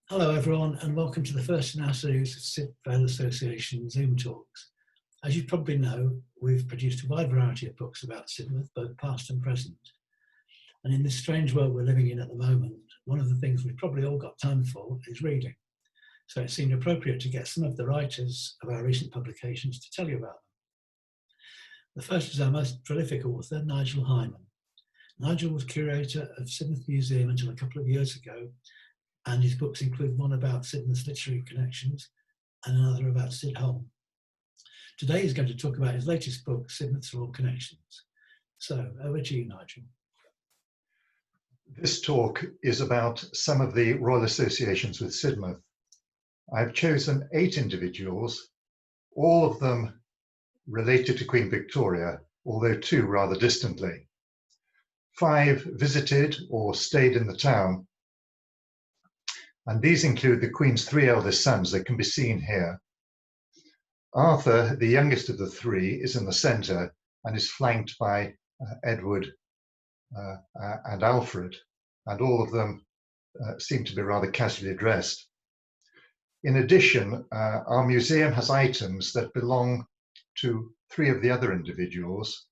Hello everyone and welcome to the first in our series of Sid Vale Association Zoom talks. As you probably know, we've produced a wide variety of books about Sidmouth, both past and present. And in this strange world we're living in at the moment, one of the things we've probably all got time for is reading. So it seemed appropriate to get some of the writers of our recent publications to tell you about them. The first is our most prolific author, Nigel Hyman. Nigel was curator of Sidmouth Museum until a couple of years ago, and his books include one about Sidmouth's literary connections and another about Sid Home. Today he's going to talk about his latest book, Sidmouth's Royal Connections. So over to you, Nigel. This talk is about some of the royal associations with Sidmouth. I've chosen 8 individuals, all of them related to Queen Victoria, although 2 rather distantly. 5 visited or stayed in the town, and these include the Queen's 3 eldest sons. They can be seen here. Arthur, the youngest of the 3, is in the centre and is flanked by Edward and Alfred, and all of them seem to be rather casually dressed. In addition, our museum has items that belong to 3 of the other individuals,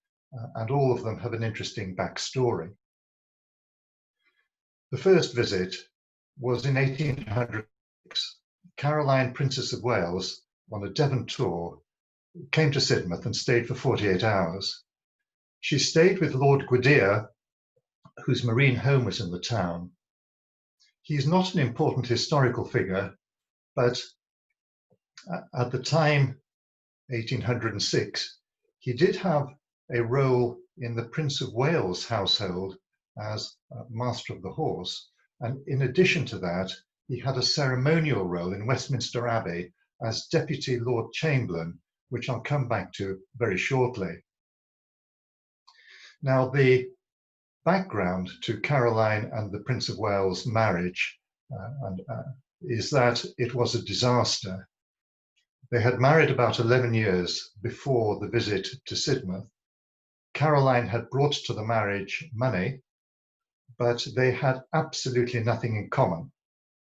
and all of them have an interesting backstory. The first visit was in 1806. Caroline, Princess of Wales, on a Devon tour, came to Sidmouth and stayed for 48 hours. She stayed with Lord Gwydir, whose marine home was in the town. He's not an important historical figure, but at the time, 1806, he did have a role in the Prince of Wales household as Master of the Horse. And in addition to that, he had a ceremonial role in Westminster Abbey as Deputy Lord Chamberlain, which I'll come back to very shortly. Now, the background to Caroline and the Prince of Wales marriage is that it was a disaster. They had married about 11 years before the visit to Sidmouth. Caroline had brought to the marriage money, but they had absolutely nothing in common.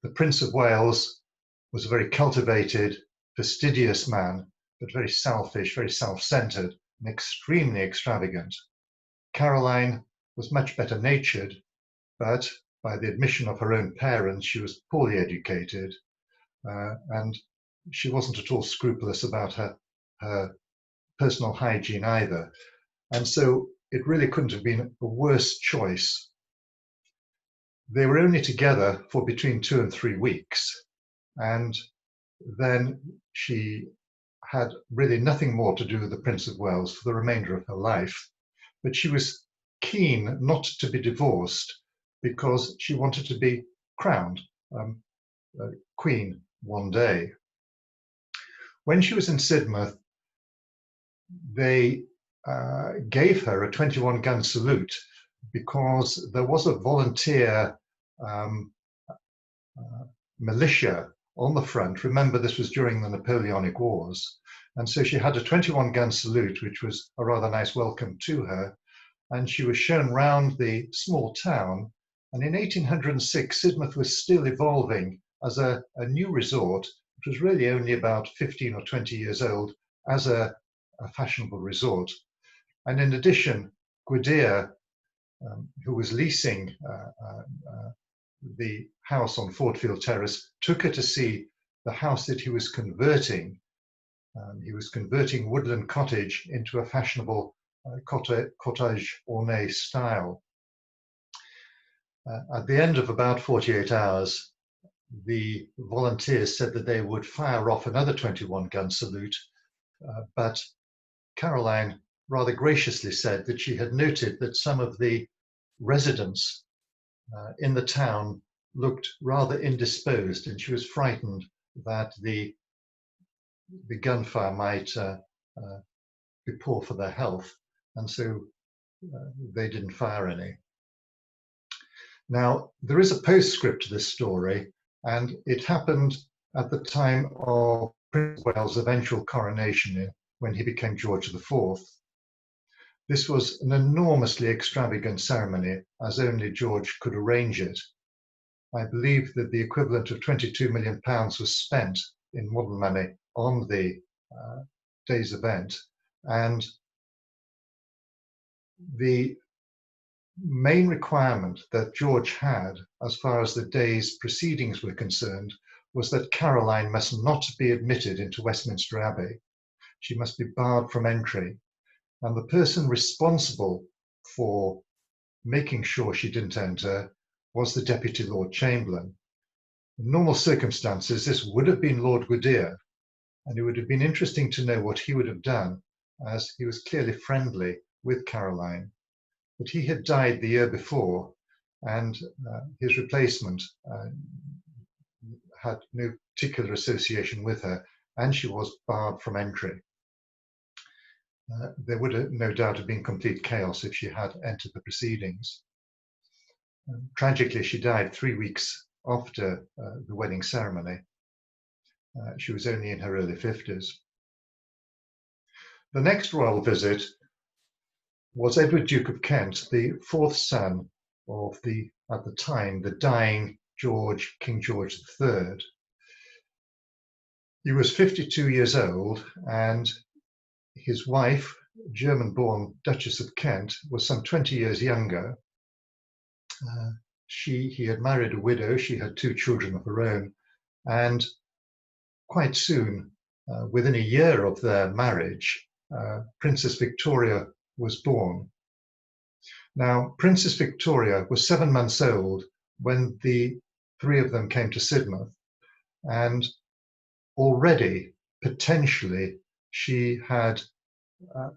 The Prince of Wales was a very cultivated, fastidious man, but very selfish, very self-centered, and extremely extravagant. Caroline was much better natured, but by the admission of her own parents, she was poorly educated, and she wasn't at all scrupulous about her personal hygiene either. And so it really couldn't have been a worse choice. They were only together for between 2 and 3 weeks, and then she had really nothing more to do with the Prince of Wales for the remainder of her life. But she was keen not to be divorced because she wanted to be crowned queen one day. When she was in Sidmouth, they gave her a 21-gun salute because there was a volunteer militia on the front. Remember, this was during the Napoleonic Wars. And so she had a 21-gun salute, which was a rather nice welcome to her. And she was shown round the small town. And in 1806, Sidmouth was still evolving as a new resort. It was really only about 15 or 20 years old as a fashionable resort. And in addition, Gwydir, who was leasing the house on Fordfield Terrace, took her to see the house that he was converting. He was converting Woodland Cottage into a fashionable cottage ornate style. At the end of about 48 hours, the volunteers said that they would fire off another 21-gun salute, but Caroline rather graciously said that she had noted that some of the residents in the town looked rather indisposed, and she was frightened that the gunfire might be poor for their health, and so they didn't fire any. Now, there is a postscript to this story, and it happened at the time of Prince of Wales' eventual coronation when he became George IV. This was an enormously extravagant ceremony, as only George could arrange it. I believe that the equivalent of £22 million was spent in modern money on the day's event. And the main requirement that George had, as far as the day's proceedings were concerned, was that Caroline must not be admitted into Westminster Abbey. She must be barred from entry. And the person responsible for making sure she didn't enter was the Deputy Lord Chamberlain. In normal circumstances, this would have been Lord Gwydir, and it would have been interesting to know what he would have done, as he was clearly friendly with Caroline. But he had died the year before, and his replacement had no particular association with her, and she was barred from entry. There would have, no doubt have been complete chaos if she had entered the proceedings. Tragically, she died 3 weeks after the wedding ceremony. She was only in her early 50s. The next royal visit was Edward, Duke of Kent, the fourth son of at the time, the dying King George III. He was 52 years old, and his wife, German-born Duchess of Kent, was some 20 years younger. He had married a widow. She had 2 children of her own, and quite soon, within a year of their marriage, Princess Victoria was born. Now, Princess Victoria was 7 months old when the 3 of them came to Sidmouth, and already, potentially, she had a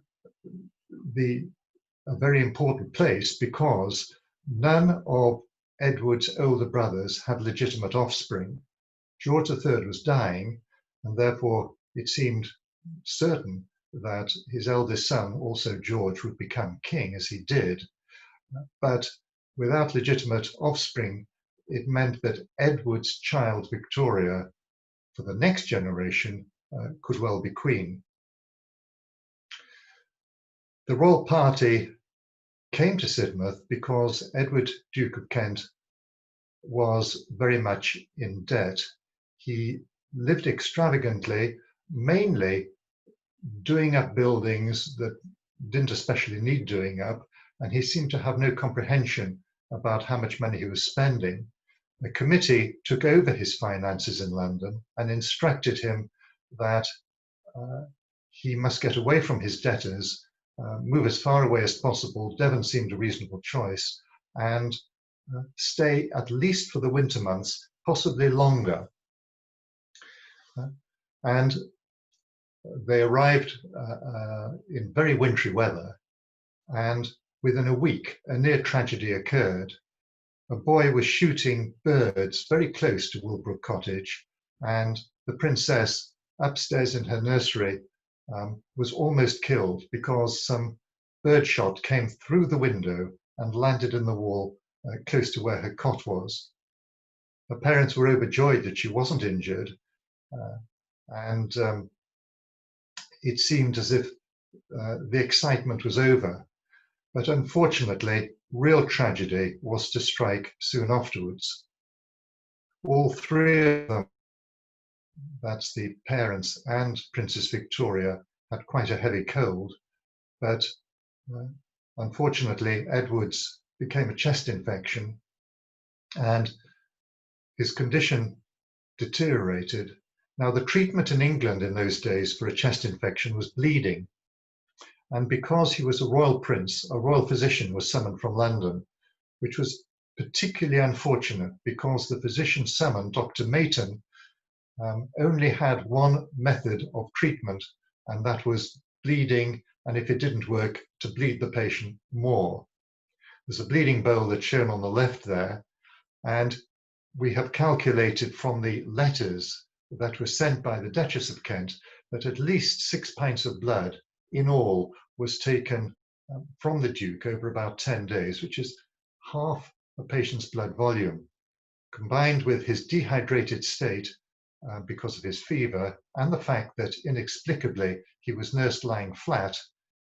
very important place, because none of Edward's older brothers had legitimate offspring. George III was dying, and therefore it seemed certain that his eldest son, also George, would become king, as he did. But without legitimate offspring, it meant that Edward's child, Victoria, for the next generation, could well be queen. The royal party came to Sidmouth because Edward, Duke of Kent, was very much in debt. He lived extravagantly, mainly doing up buildings that didn't especially need doing up, and he seemed to have no comprehension about how much money he was spending. The committee took over his finances in London and instructed him that he must get away from his debtors, move as far away as possible. Devon seemed a reasonable choice, and stay at least for the winter months, possibly longer. And they arrived in very wintry weather, and within a week, a near tragedy occurred. A boy was shooting birds very close to Woolbrook Cottage, and the princess, upstairs in her nursery, was almost killed because some bird shot came through the window and landed in the wall close to where her cot was. Her parents were overjoyed that she wasn't injured, and it seemed as if the excitement was over. But unfortunately, real tragedy was to strike soon afterwards. All 3 of them, that's the parents and Princess Victoria, had quite a heavy cold, but unfortunately, Edward's became a chest infection, and his condition deteriorated. Now, the treatment in England in those days for a chest infection was bleeding. And because he was a royal prince, a royal physician was summoned from London, which was particularly unfortunate because the physician summoned, Dr. Mayton, only had one method of treatment, and that was bleeding, and if it didn't work, to bleed the patient more. There's a bleeding bowl that's shown on the left there, and we have calculated from the letters that were sent by the Duchess of Kent that at least 6 pints of blood in all was taken from the Duke over about 10 days, which is half a patient's blood volume. Combined with his dehydrated state because of his fever and the fact that inexplicably he was nursed lying flat,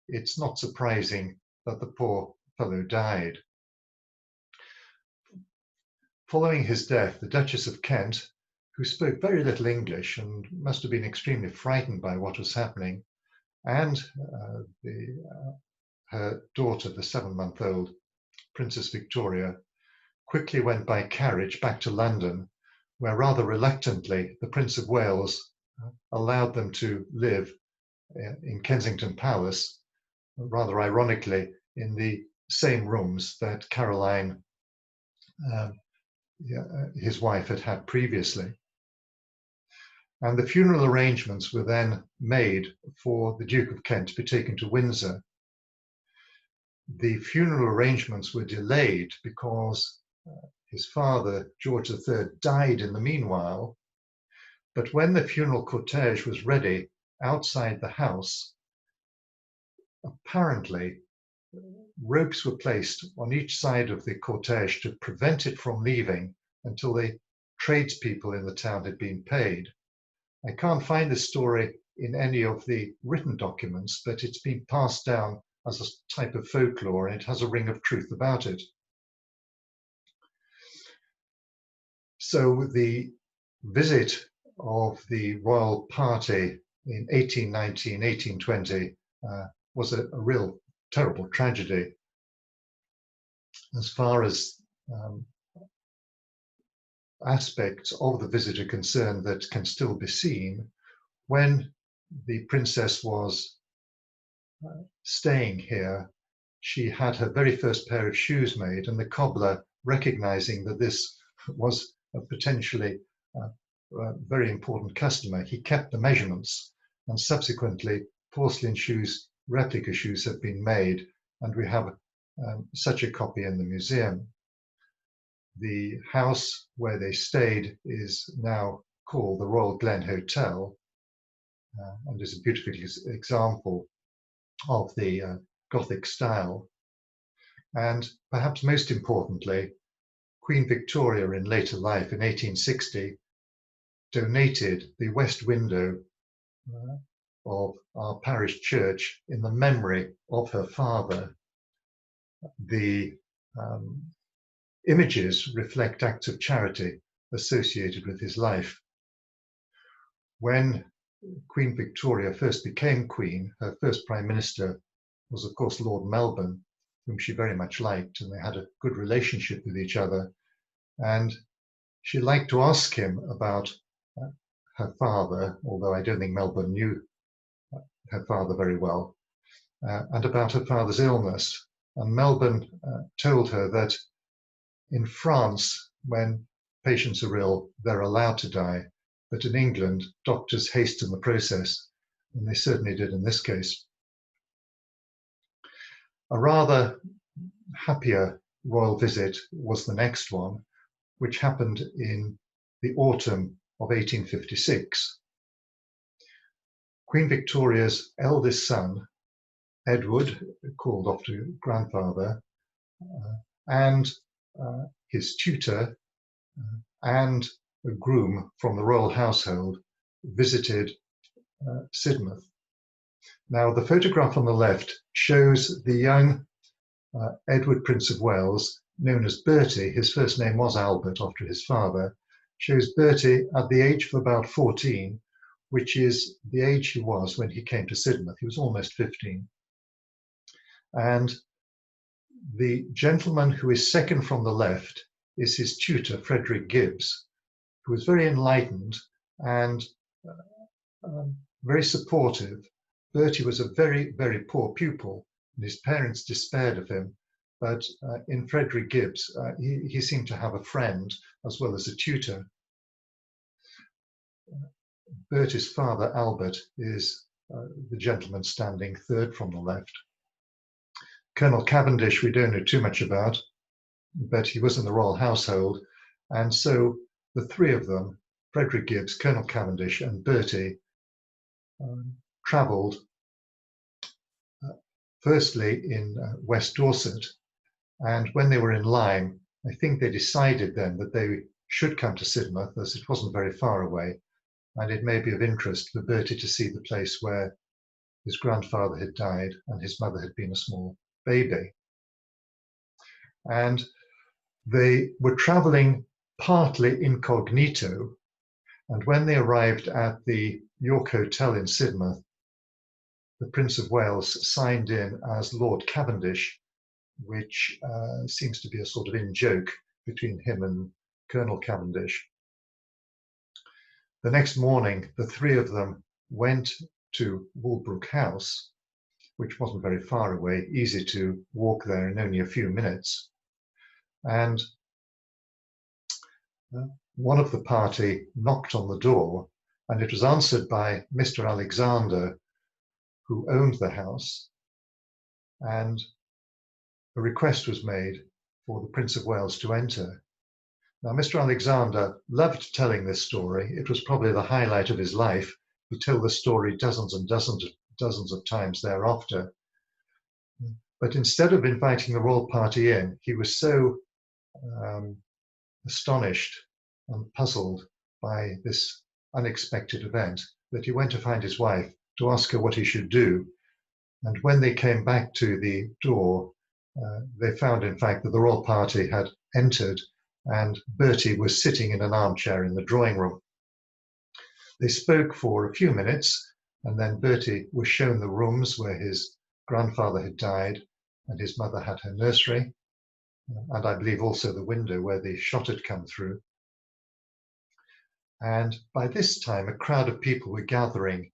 it's not surprising that the poor fellow died. Following his death, the Duchess of Kent, who spoke very little English and must have been extremely frightened by what was happening, and her daughter, the 7-month-old Princess Victoria, quickly went by carriage back to London, where rather reluctantly the Prince of Wales allowed them to live in Kensington Palace, rather ironically, in the same rooms that Caroline, his wife, had had previously. And the funeral arrangements were then made for the Duke of Kent to be taken to Windsor. The funeral arrangements were delayed because his father, George III, died in the meanwhile. But when the funeral cortege was ready outside the house, apparently ropes were placed on each side of the cortege to prevent it from leaving until the tradespeople in the town had been paid. I can't find this story in any of the written documents, but it's been passed down as a type of folklore, and it has a ring of truth about it. So the visit of the royal party in 1819, 1820 was a real terrible tragedy. As far as aspects of the visit are concerned that can still be seen, when the princess was staying here, she had her very first pair of shoes made, and the cobbler, recognizing that this was a potentially very important customer, he kept the measurements, and subsequently porcelain shoes, replica shoes, have been made, and we have such a copy in the museum. The house where they stayed is now called the Royal Glen Hotel, and is a beautiful example of the Gothic style. And perhaps most importantly, Queen Victoria in later life in 1860 donated the west window of our parish church in the memory of her father. The images reflect acts of charity associated with his life. When Queen Victoria first became Queen, her first Prime Minister was, of course, Lord Melbourne, whom she very much liked, and they had a good relationship with each other. And she liked to ask him about her father, although I don't think Melbourne knew her father very well, and about her father's illness. And Melbourne told her that in France, when patients are ill, they're allowed to die, but in England, doctors hasten the process, and they certainly did in this case. A rather happier royal visit was the next one, which happened in the autumn of 1856. Queen Victoria's eldest son, Edward, called after grandfather, and his tutor and a groom from the royal household visited Sidmouth. Now, the photograph on the left shows the young Edward, Prince of Wales, known as Bertie. His first name was Albert after his father. Shows Bertie at the age of about 14, which is the age he was when he came to Sidmouth. He was almost 15. And the gentleman who is second from the left is his tutor, Frederick Gibbs, who was very enlightened and very supportive. Bertie was a very, very poor pupil, and his parents despaired of him. But in Frederick Gibbs, he seemed to have a friend as well as a tutor. Bertie's father, Albert, is the gentleman standing third from the left. Colonel Cavendish, we don't know too much about, but he was in the royal household. And so the three of them, Frederick Gibbs, Colonel Cavendish, and Bertie, travelled firstly in West Dorset. And when they were in Lyme, I think they decided then that they should come to Sidmouth, as it wasn't very far away. And it may be of interest for Bertie to see the place where his grandfather had died and his mother had been a small baby. And they were traveling partly incognito. And when they arrived at the York Hotel in Sidmouth, the Prince of Wales signed in as Lord Cavendish, which seems to be a sort of in-joke between him and Colonel Cavendish. The next morning, the three of them went to Walbrook House, which wasn't very far away, easy to walk there in only a few minutes. And one of the party knocked on the door, and it was answered by Mr. Alexander, who owned the house, and a request was made for the Prince of Wales to enter. Now, Mr. Alexander loved telling this story. It was probably the highlight of his life. He told the story dozens and dozens of times thereafter. But instead of inviting the royal party in, he was so astonished and puzzled by this unexpected event that he went to find his wife to ask her what he should do. And when they came back to the door, they found, in fact, that the royal party had entered and Bertie was sitting in an armchair in the drawing room. They spoke for a few minutes, and then Bertie was shown the rooms where his grandfather had died and his mother had her nursery, and I believe also the window where the shot had come through. And by this time, a crowd of people were gathering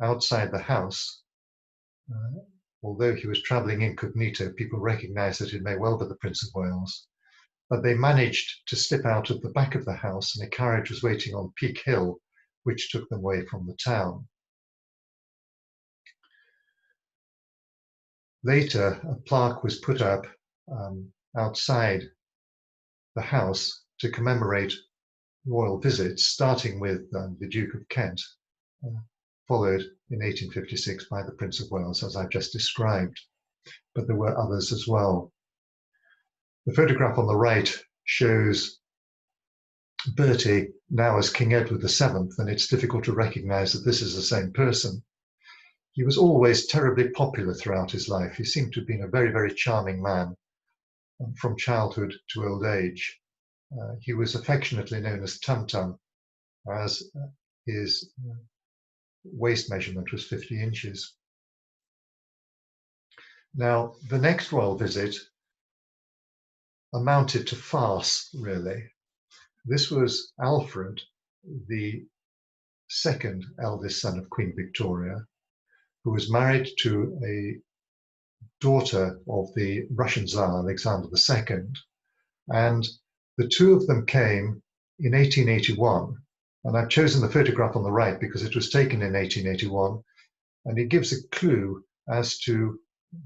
outside the house. Although he was traveling incognito, people recognized that it may well be the Prince of Wales. But they managed to slip out of the back of the house, and a carriage was waiting on Peak Hill, which took them away from the town. Later, a plaque was put up outside the house to commemorate royal visits, starting with the Duke of Kent, followed in 1856 by the Prince of Wales, as I've just described. But there were others as well. The photograph on the right shows Bertie now as King Edward VII, and it's difficult to recognize that this is the same person. He was always terribly popular throughout his life. He seemed to have been a very, very charming man from childhood to old age. He was affectionately known as Tum Tum, as his waist measurement was 50 inches. Now, the next royal visit amounted to farce, really. This was Alfred, the second eldest son of Queen Victoria, who was married to a daughter of the Russian Tsar, Alexander II. And the two of them came in 1881. And I've chosen the photograph on the right because it was taken in 1881. And it gives a clue as to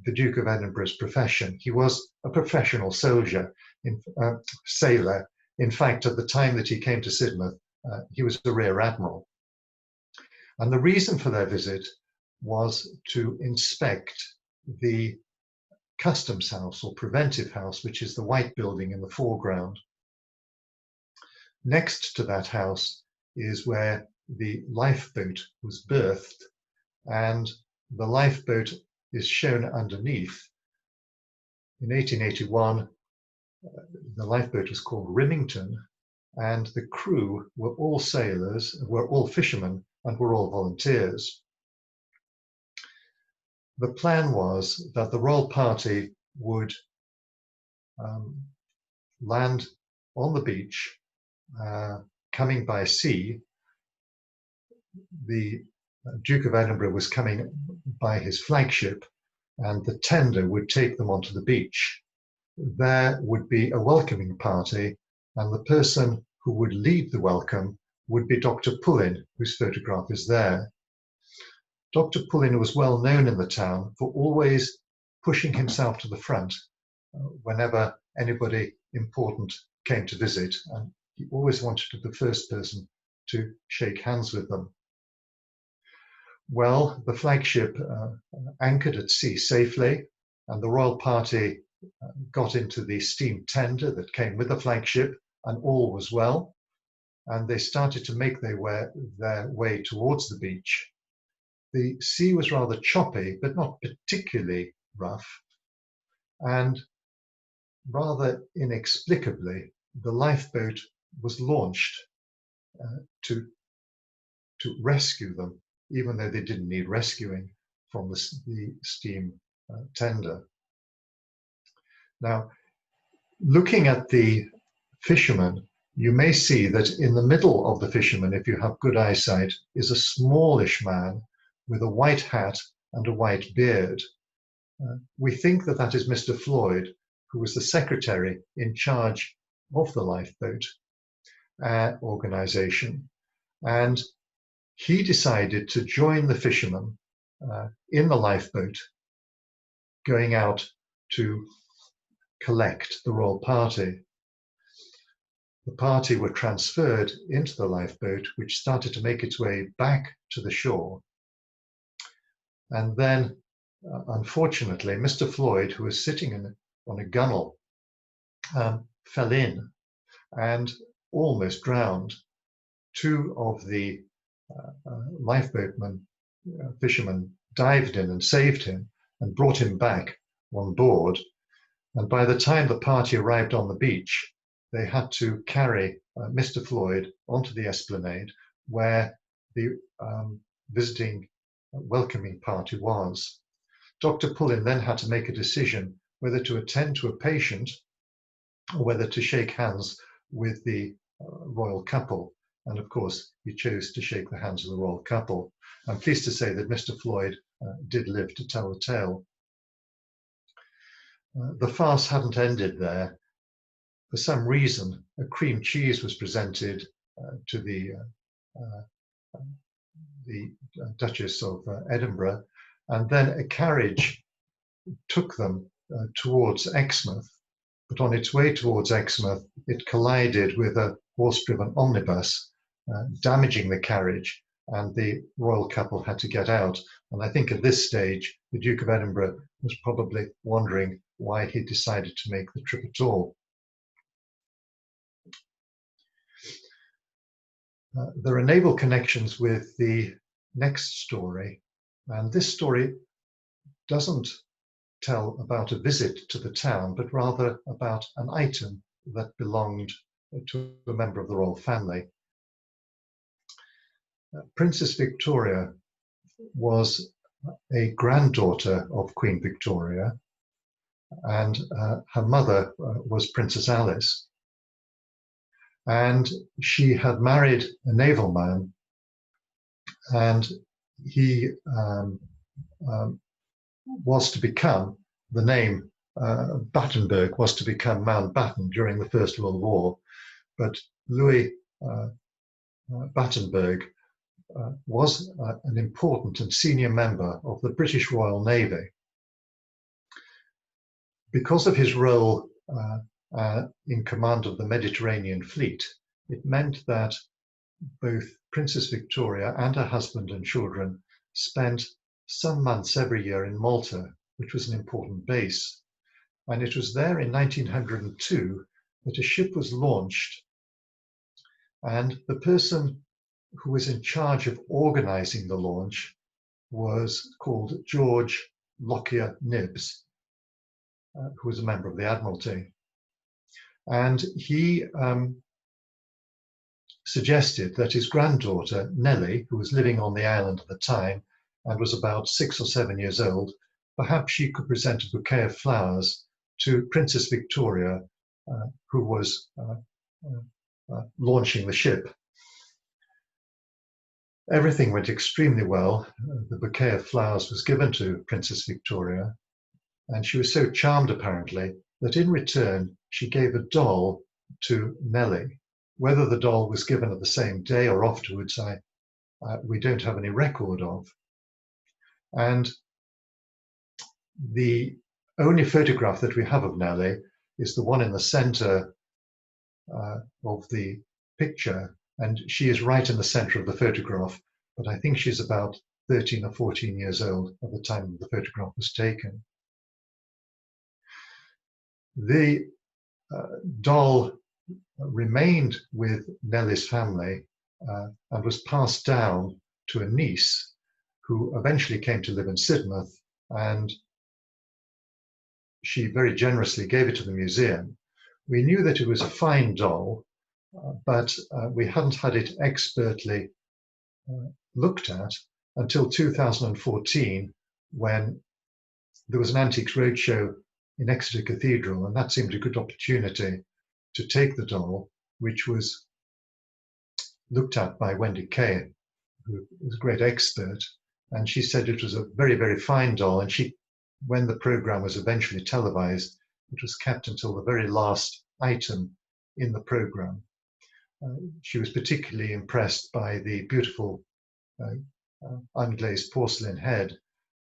the Duke of Edinburgh's profession. He was a professional sailor. In fact, at the time that he came to Sidmouth, he was a rear admiral. And the reason for their visit was to inspect the customs house or preventive house, which is the white building in the foreground. Next to that house is where the lifeboat was berthed, and the lifeboat is shown underneath. In 1881, the lifeboat was called Rimington, and the crew were all sailors, were all fishermen, and were all volunteers. The plan was that the royal party would land on the beach, coming by sea. The Duke of Edinburgh was coming by his flagship, and the tender would take them onto the beach. There would be a welcoming party, and the person who would lead the welcome would be Dr. Pullin, whose photograph is there. Dr. Pullin was well known in the town for always pushing himself to the front whenever anybody important came to visit, and he always wanted to be the first person to shake hands with them. Well, the flagship anchored at sea safely, and the royal party got into the steam tender that came with the flagship, and all was well. And they started to make their way towards the beach. The sea was rather choppy, but not particularly rough. And rather inexplicably, the lifeboat was launched to rescue them, even though they didn't need rescuing from the steam tender. Now, looking at the fisherman, you may see that in the middle of the fisherman, if you have good eyesight, is a smallish man with a white hat and a white beard. We think that that is Mr. Floyd, who was the secretary in charge of the lifeboat organization. And he decided to join the fishermen in the lifeboat, going out to collect the royal party. The party were transferred into the lifeboat, which started to make its way back to the shore. And then, unfortunately, Mr. Floyd, who was sitting on a gunwale, fell in and almost drowned. Two of the lifeboatmen, fishermen, dived in and saved him and brought him back on board. And by the time the party arrived on the beach, they had to carry Mr. Floyd onto the esplanade where the visiting welcoming party was. Dr. Pullin then had to make a decision whether to attend to a patient or whether to shake hands with the royal couple. And of course, he chose to shake the hands of the royal couple. I'm pleased to say that Mr. Floyd did live to tell the tale. The farce hadn't ended there. For some reason, a cream cheese was presented to the Duchess of Edinburgh, and then a carriage took them towards Exmouth. But on its way towards Exmouth, it collided with a horse-driven omnibus, damaging the carriage, and the royal couple had to get out. And I think at this stage, the Duke of Edinburgh was probably wondering why he decided to make the trip at all. There are naval connections with the next story, and this story doesn't tell about a visit to the town, but rather about an item that belonged to a member of the royal family. Princess Victoria was a granddaughter of Queen Victoria, and her mother was Princess Alice. And she had married a naval man, and he was to become, the name Battenberg was to become Mountbatten during the First World War. But Louis Battenberg was an important and senior member of the British Royal Navy. Because of his role in command of the Mediterranean Fleet, it meant that both Princess Victoria and her husband and children spent some months every year in Malta, which was an important base. And it was there in 1902 that a ship was launched, and the person who was in charge of organizing the launch was called George Lockyer Nibbs, who was a member of the Admiralty. And he suggested that his granddaughter, Nellie, who was living on the island at the time and was about 6 or 7 years old, perhaps she could present a bouquet of flowers to Princess Victoria, who was launching the ship. Everything went extremely well. The bouquet of flowers was given to Princess Victoria, and she was so charmed, apparently, that in return she gave a doll to Nellie. Whether the doll was given at the same day or afterwards, we don't have any record of. And the only photograph that we have of Nellie is the one in the center of the picture, and she is right in the center of the photograph, but I think she's about 13 or 14 years old at the time the photograph was taken. The doll remained with Nellie's family and was passed down to a niece who eventually came to live in Sidmouth, and she very generously gave it to the museum. We knew that it was a fine doll, but we hadn't had it expertly looked at until 2014, when there was an Antiques Roadshow in Exeter Cathedral, and that seemed a good opportunity to take the doll, which was looked at by Wendy Kay, who is a great expert, and she said it was a very, very fine doll. And when the program was eventually televised, it was kept until the very last item in the program. She was particularly impressed by the beautiful unglazed porcelain head,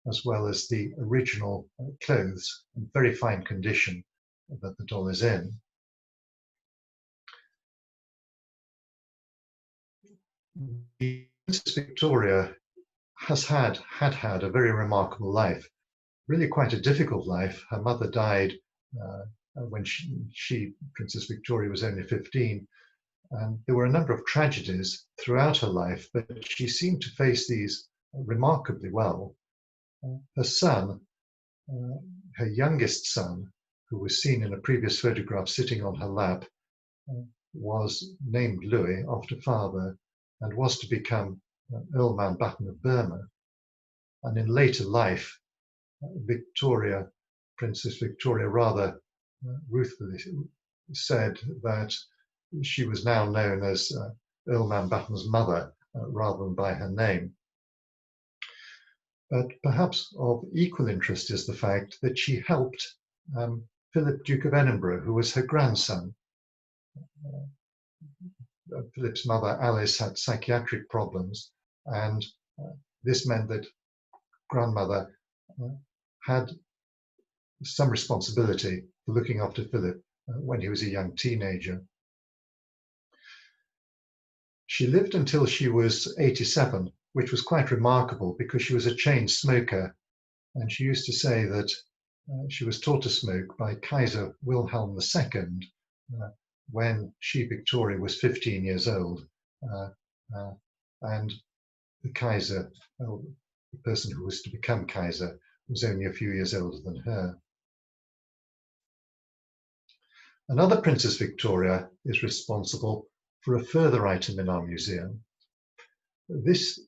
as well as the original clothes in very fine condition that the doll is in. Princess Victoria had a very remarkable life, really quite a difficult life. Her mother died when Princess Victoria, was only 15. And there were a number of tragedies throughout her life, but she seemed to face these remarkably well. Her son, her youngest son, who was seen in a previous photograph sitting on her lap, was named Louis after father and was to become Earl Mountbatten of Burma. And in later life, Princess Victoria rather ruthfully said that she was now known as Earl Mountbatten's mother rather than by her name. But perhaps of equal interest is the fact that she helped Philip, Duke of Edinburgh, who was her grandson. Philip's mother, Alice, had psychiatric problems, and this meant that grandmother had some responsibility for looking after Philip when he was a young teenager. She lived until she was 87, which was quite remarkable because she was a chain smoker, and she used to say that she was taught to smoke by Kaiser Wilhelm II when she, Victoria, was 15 years old, and the Kaiser, the person who was to become Kaiser, was only a few years older than her. Another Princess Victoria is responsible for a further item in our museum. This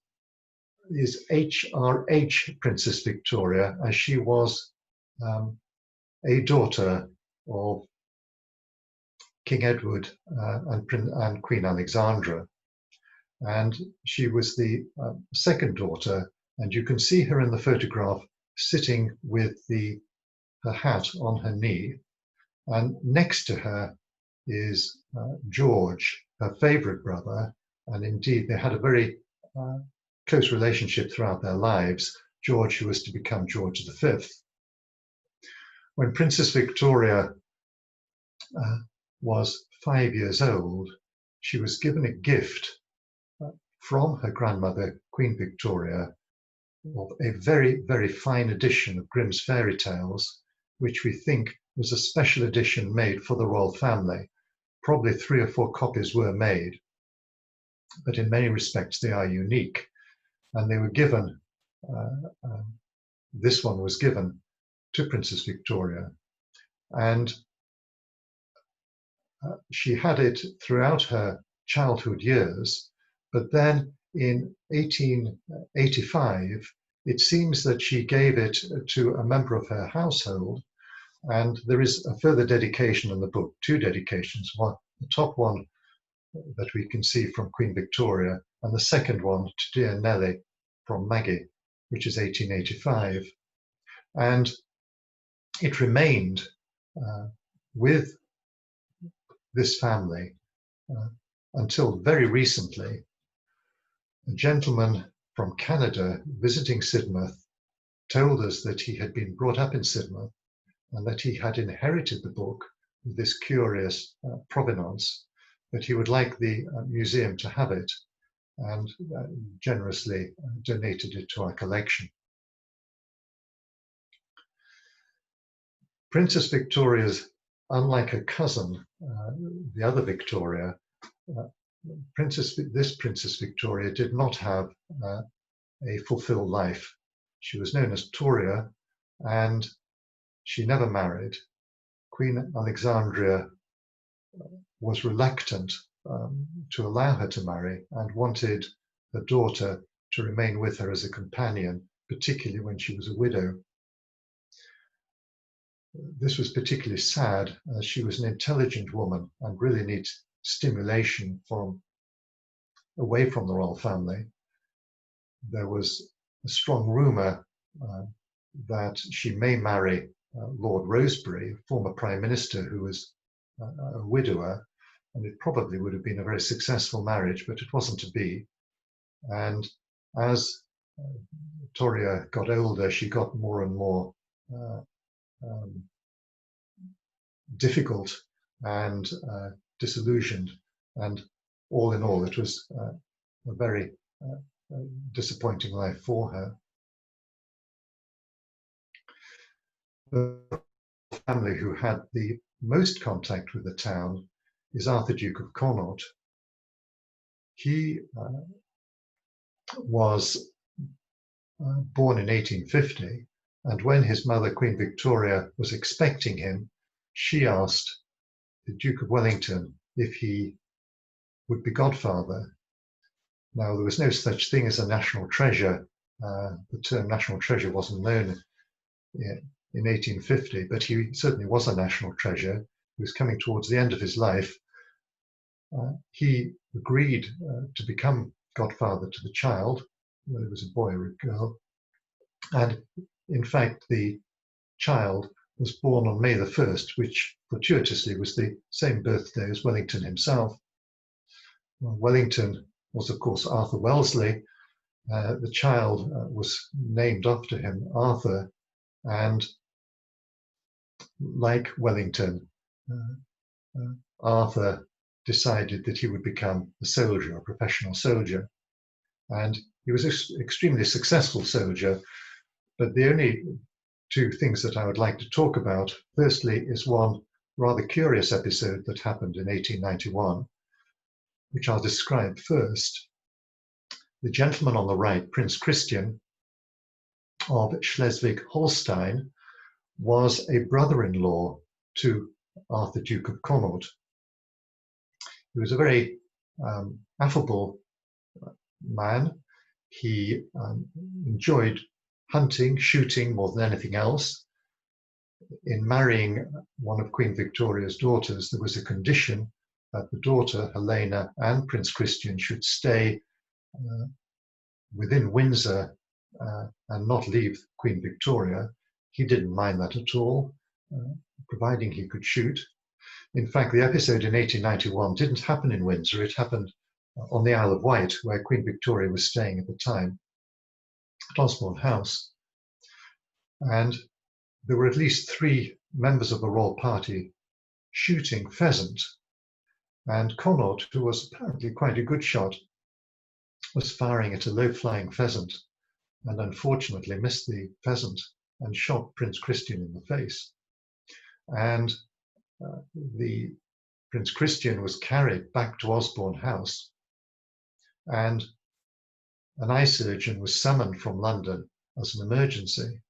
is HRH Princess Victoria, as she was a daughter of King Edward and Queen Alexandra. And she was the second daughter, and you can see her in the photograph sitting with her hat on her knee. And next to her is George, her favorite brother, and indeed they had a very close relationship throughout their lives. George, who was to become George V. When Princess Victoria was 5 years old, she was given a gift from her grandmother, Queen Victoria, of a very, very fine edition of Grimm's Fairy Tales, which we think was a special edition made for the royal family. Probably 3 or 4 copies were made, but in many respects they are unique. And they were given, this one was given to Princess Victoria. And she had it throughout her childhood years, but then in 1885, it seems that she gave it to a member of her household. And there is a further dedication in the book, 2 dedications, one, the top one that we can see from Queen Victoria, and the second one to Dear Nellie from Maggie, which is 1885. And it remained with this family until very recently. A gentleman from Canada visiting Sidmouth told us that he had been brought up in Sidmouth and that he had inherited the book with this curious provenance, that he would like the museum to have it, and generously donated it to our collection. Princess Victoria's, unlike her cousin, the other Victoria, this Princess Victoria did not have a fulfilled life. She was known as Toria, and she never married. Queen Alexandria was reluctant to allow her to marry and wanted her daughter to remain with her as a companion, particularly when she was a widow. This was particularly sad as she was an intelligent woman and really needs stimulation away from the royal family. There was a strong rumour that she may marry Lord Rosebery, former Prime Minister who was a widower, and it probably would have been a very successful marriage, but it wasn't to be. And as Victoria got older, she got more and more difficult and disillusioned, and all in all, it was a very disappointing life for her. The family who had the most contact with the town is Arthur, Duke of Connaught. He was born in 1850, and when his mother, Queen Victoria, was expecting him, she asked the Duke of Wellington if he would be godfather. Now, there was no such thing as a national treasure. The term national treasure wasn't known in 1850, but he certainly was a national treasure. He was coming towards the end of his life. He agreed to become godfather to the child, whether it was a boy or a girl. And in fact, the child was born on May the 1st, which fortuitously was the same birthday as Wellington himself. Well, Wellington was, of course, Arthur Wellesley. The child was named after him, Arthur, and like Wellington, Arthur decided that he would become a soldier, a professional soldier. And he was an extremely successful soldier, but the only two things that I would like to talk about, firstly, is one rather curious episode that happened in 1891, which I'll describe first. The gentleman on the right, Prince Christian of Schleswig-Holstein, was a brother-in-law to Arthur, Duke of Connaught. He was a very affable man. He enjoyed hunting, shooting more than anything else. In marrying one of Queen Victoria's daughters, there was a condition that the daughter, Helena, and Prince Christian should stay within Windsor and not leave Queen Victoria. He didn't mind that at all, providing he could shoot. In fact, the episode in 1891 didn't happen in Windsor. It happened on the Isle of Wight, where Queen Victoria was staying at the time, at Osborne House. And there were at least 3 members of the royal party shooting pheasant. And Connaught, who was apparently quite a good shot, was firing at a low-flying pheasant and unfortunately missed the pheasant and shot Prince Christian in the face. And the Prince Christian was carried back to Osborne House, and an eye surgeon was summoned from London as an emergency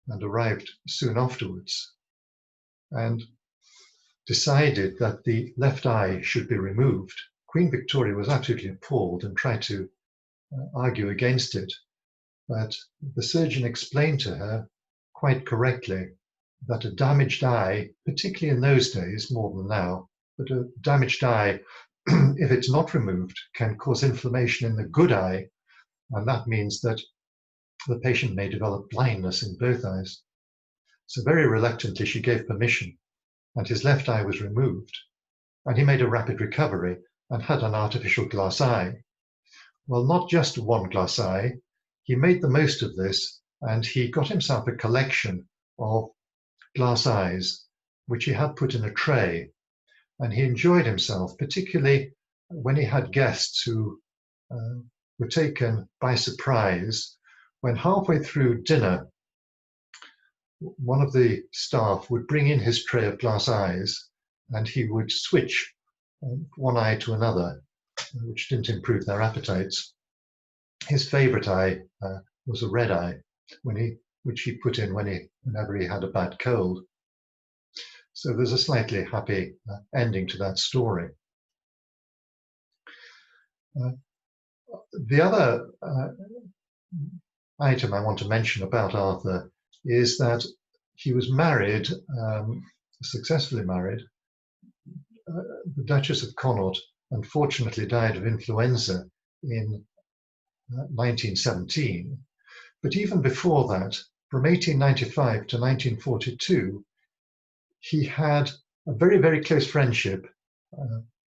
and arrived soon afterwards and decided that the left eye should be removed. Queen Victoria was absolutely appalled and tried to argue against it, but the surgeon explained to her quite correctly that a damaged eye, particularly in those days more than now, but a damaged eye, if it's not removed, can cause inflammation in the good eye, and that means that the patient may develop blindness in both eyes. So very reluctantly she gave permission, and his left eye was removed, and he made a rapid recovery and had an artificial glass eye. Well, not just one glass eye, he made the most of this, and he got himself a collection of glass eyes, which he had put in a tray, and he enjoyed himself, particularly when he had guests who were taken by surprise when halfway through dinner, one of the staff would bring in his tray of glass eyes and he would switch one eye to another, which didn't improve their appetites. His favorite eye was a red eye, which he put in whenever he had a bad cold. So there's a slightly happy ending to that story. The other item I want to mention about Arthur is that he was married, successfully married. The Duchess of Connaught unfortunately died of influenza in 1917. But even before that, from 1895 to 1942, he had a very, very close friendship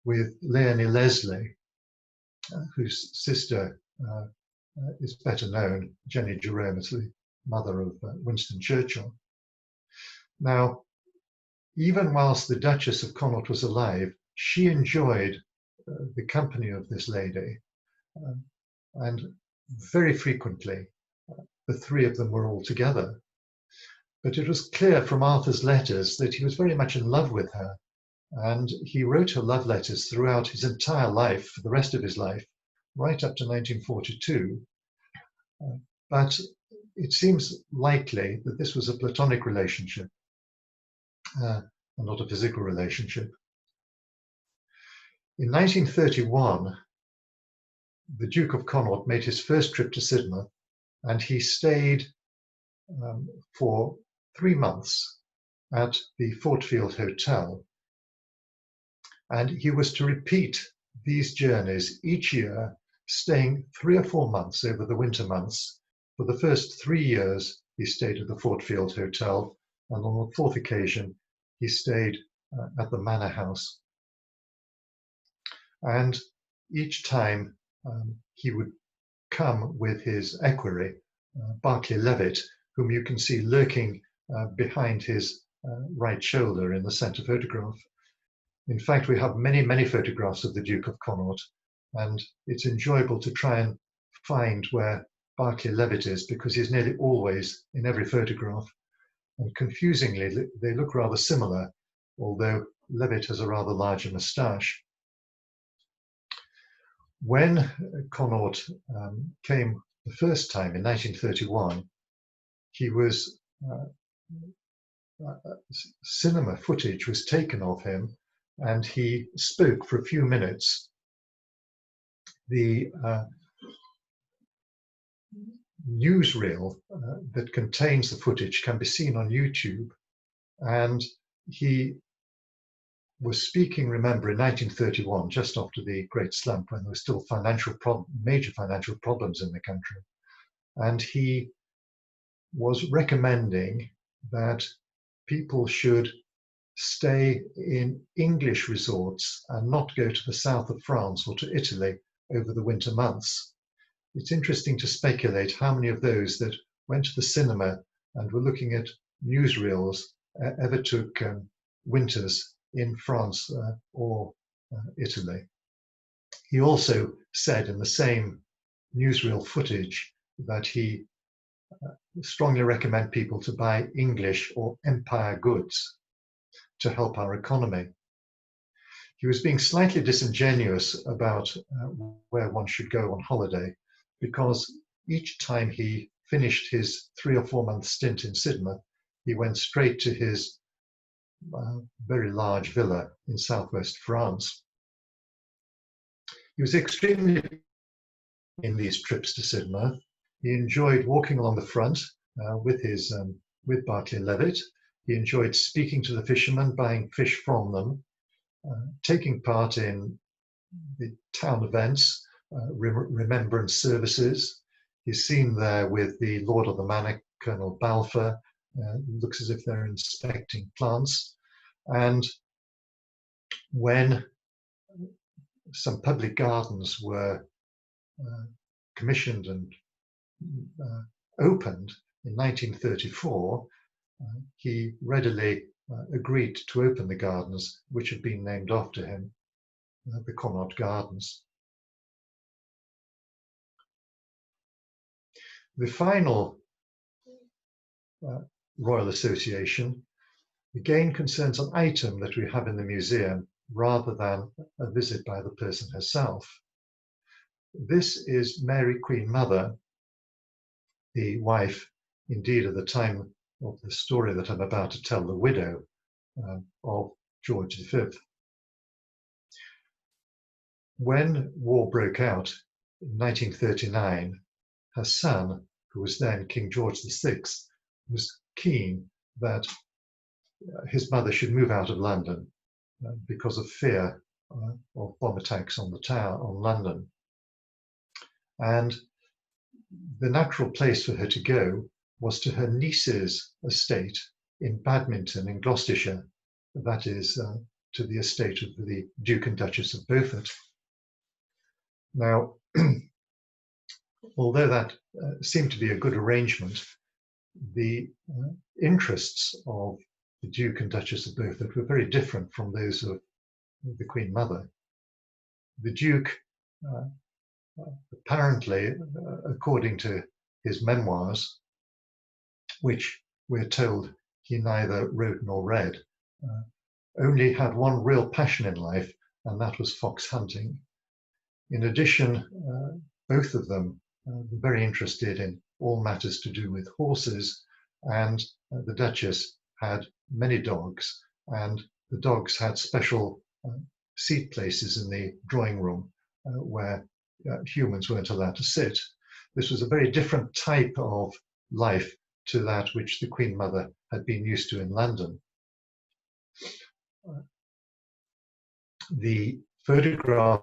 with Leonie Leslie, whose sister is better known, Jenny Jerome, as the mother of Winston Churchill. Now, even whilst the Duchess of Connaught was alive, she enjoyed the company of this lady, and very frequently the three of them were all together. But it was clear from Arthur's letters that he was very much in love with her, and he wrote her love letters throughout his entire life, for the rest of his life, right up to 1942. But it seems likely that this was a platonic relationship, and not a physical relationship. In 1931, the Duke of Connaught made his first trip to Sidmouth, and he stayed for 3 months at the Fortfield Hotel. And he was to repeat these journeys each year, staying 3 or 4 months over the winter months. For the first 3 years, he stayed at the Fortfield Hotel, and on the fourth occasion, he stayed at the Manor House. And each time he would come with his equerry, Berkeley Levitt, whom you can see lurking behind his right shoulder in the centre photograph. In fact, we have many, many photographs of the Duke of Connaught, and it's enjoyable to try and find where Berkeley Levitt is, because he's nearly always in every photograph. And confusingly, they look rather similar, although Levitt has a rather larger moustache. When Connaught came the first time in 1931, he was cinema footage was taken of him, and he spoke for a few minutes. The newsreel that contains the footage can be seen on YouTube, and he was speaking, remember, in 1931, just after the Great Slump, when there were still major financial problems in the country. And he was recommending that people should stay in English resorts and not go to the south of France or to Italy over the winter months. It's interesting to speculate how many of those that went to the cinema and were looking at newsreels ever took winters in France or Italy. He also said in the same newsreel footage that he strongly recommend people to buy English or Empire goods to help our economy. He was being slightly disingenuous about where one should go on holiday, because each time he finished his 3 or 4 month stint in Sidmouth, he went straight to his very large villa in southwest France. He was extremely in these trips to Sidmouth. He enjoyed walking along the front with Berkeley Levitt. He enjoyed speaking to the fishermen, buying fish from them, taking part in the town events, remembrance services. He's seen there with the Lord of the Manor, Colonel Balfour. Looks as if they're inspecting plants. And when some public gardens were commissioned and opened in 1934, he readily agreed to open the gardens, which have been named after him, the Connaught Gardens. The final Royal Association again concerns an item that we have in the museum rather than a visit by the person herself. This is Mary Queen Mother, the wife, indeed at the time of the story that I'm about to tell, the widow of George V. when war broke out in 1939, her son, who was then King George VI, was keen that his mother should move out of London because of fear of bomb attacks on the tower, on London. And the natural place for her to go was to her niece's estate in Badminton in Gloucestershire, that is, to the estate of the Duke and Duchess of Beaufort. Now, although that seemed to be a good arrangement, the interests of the Duke and Duchess of Beaufort were very different from those of the Queen Mother. The Duke, apparently, according to his memoirs, which we're told he neither wrote nor read, only had one real passion in life, and that was fox hunting. In addition, both of them were very interested in all matters to do with horses, and the Duchess had many dogs, and the dogs had special seat places in the drawing room where humans weren't allowed to sit. This was a very different type of life to that which the Queen Mother had been used to in London. The photograph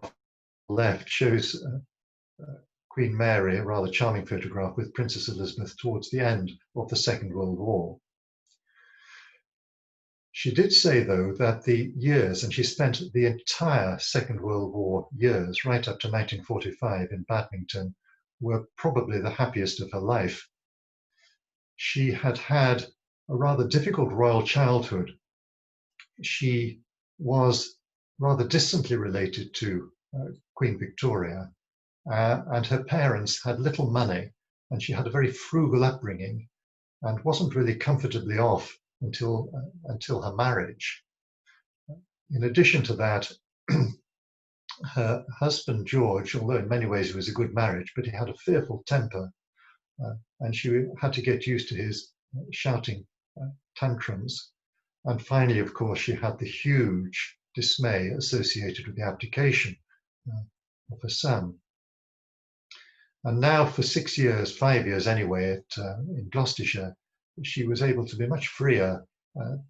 left shows Queen Mary, a rather charming photograph with Princess Elizabeth towards the end of the Second World War. She did say, though, that the years, and she spent the entire Second World War years, right up to 1945 in Badminton, were probably the happiest of her life. She had had a rather difficult royal childhood. She was rather distantly related to Queen Victoria, and her parents had little money, and she had a very frugal upbringing and wasn't really comfortably off until her marriage. In addition to that, her husband George, although in many ways it was a good marriage, but he had a fearful temper, and she had to get used to his shouting tantrums. And finally, of course, she had the huge dismay associated with the abdication of her son. And now for 6 years, 5 years anyway, in Gloucestershire, she was able to be much freer,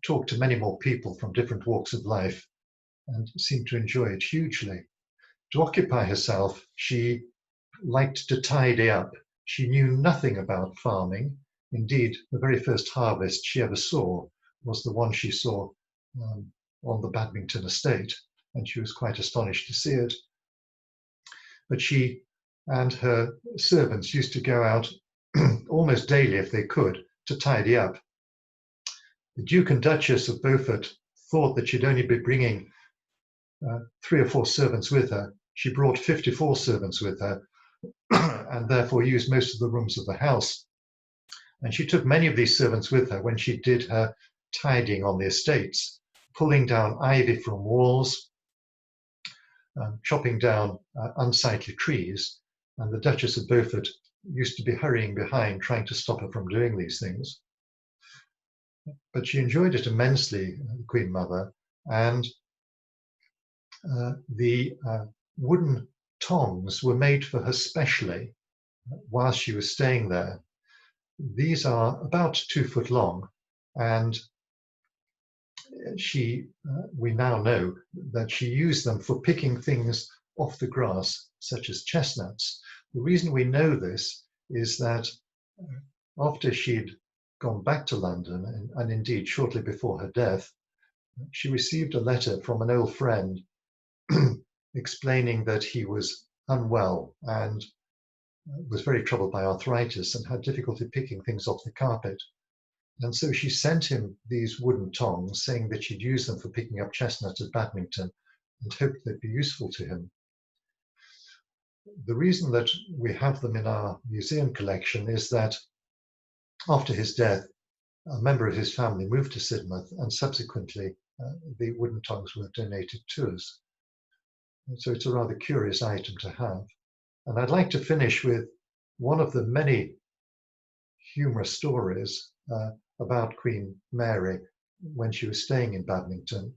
talk to many more people from different walks of life, and seemed to enjoy it hugely. To occupy herself, she liked to tidy up. She knew nothing about farming. Indeed, the very first harvest she ever saw was the one she saw on the Badminton estate, and she was quite astonished to see it. But she and her servants used to go out almost daily, if they could, to tidy up. The Duke and Duchess of Beaufort thought that she'd only be bringing 3 or 4 servants with her. She brought 54 servants with her, and therefore used most of the rooms of the house. And she took many of these servants with her when she did her tidying on the estates, pulling down ivy from walls, chopping down unsightly trees. And the Duchess of Beaufort used to be hurrying behind, trying to stop her from doing these things. But she enjoyed it immensely, the Queen Mother, and the wooden tongs were made for her specially while she was staying there. These are about 2 foot long, and we now know that she used them for picking things off the grass, such as chestnuts. The reason we know this is that after she'd gone back to London, and indeed shortly before her death, she received a letter from an old friend explaining that he was unwell and was very troubled by arthritis and had difficulty picking things off the carpet. And so she sent him these wooden tongs, saying that she'd use them for picking up chestnuts at Badminton and hoped they'd be useful to him. The reason that we have them in our museum collection is that after his death, a member of his family moved to Sidmouth, and subsequently the wooden tongs were donated to us. So it's a rather curious item to have. And I'd like to finish with one of the many humorous stories about Queen Mary when she was staying in Badminton.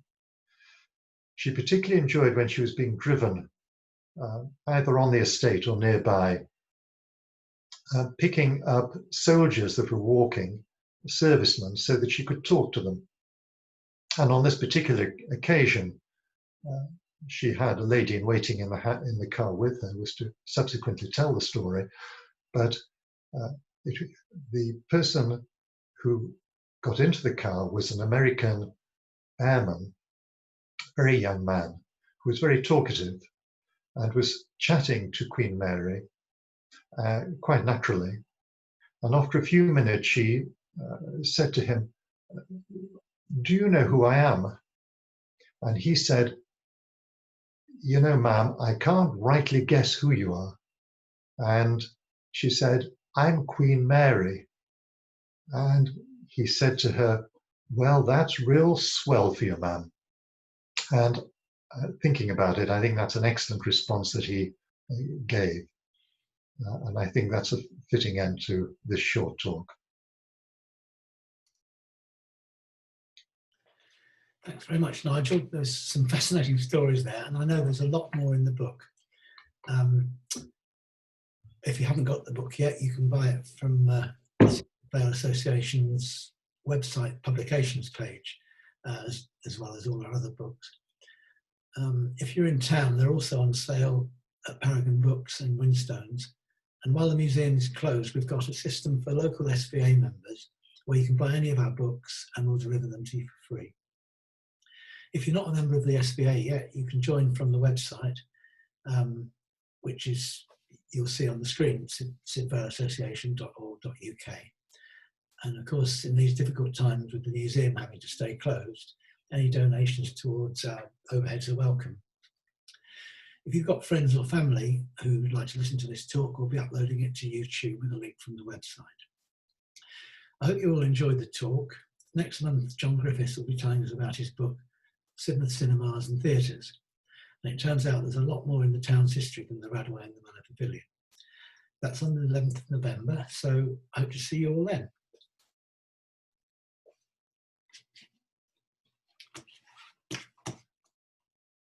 She particularly enjoyed when she was being driven either on the estate or nearby, picking up soldiers that were walking, servicemen, so that she could talk to them. And on this particular occasion, she had a lady in waiting in the car with her, was to subsequently tell the story. But the person who got into the car was an American airman, a very young man, who was very talkative and was chatting to Queen Mary quite naturally. And after a few minutes, she said to him, "Do you know who I am?" And he said, "You know, ma'am, I can't rightly guess who you are." And she said, "I'm Queen Mary." And he said to her, "Well, that's real swell for you, ma'am." And thinking about it, I think that's an excellent response that he gave. And I think that's a fitting end to this short talk. Thanks very much, Nigel. There's some fascinating stories there, and I know there's a lot more in the book. If you haven't got the book yet, you can buy it from the Royal Association's website publications page, as well as all our other books. If you're in town, they're also on sale at Paragon Books and Winstones. And while the museum is closed, we've got a system for local SVA members where you can buy any of our books and we'll deliver them to you for free. If you're not a member of the SVA yet, you can join from the website, which is, you'll see on the screen, sidmouthassociation.org.uk. And of course, in these difficult times with the museum having to stay closed, any donations towards our overheads are welcome. If you've got friends or family who would like to listen to this talk, we'll be uploading it to YouTube with a link from the website. I hope you all enjoyed the talk. Next month, John Griffiths will be telling us about his book, Sidmouth Cinemas and Theatres. And it turns out there's a lot more in the town's history than the Radway and the Manor Pavilion. That's on the 11th of November, so I hope to see you all then.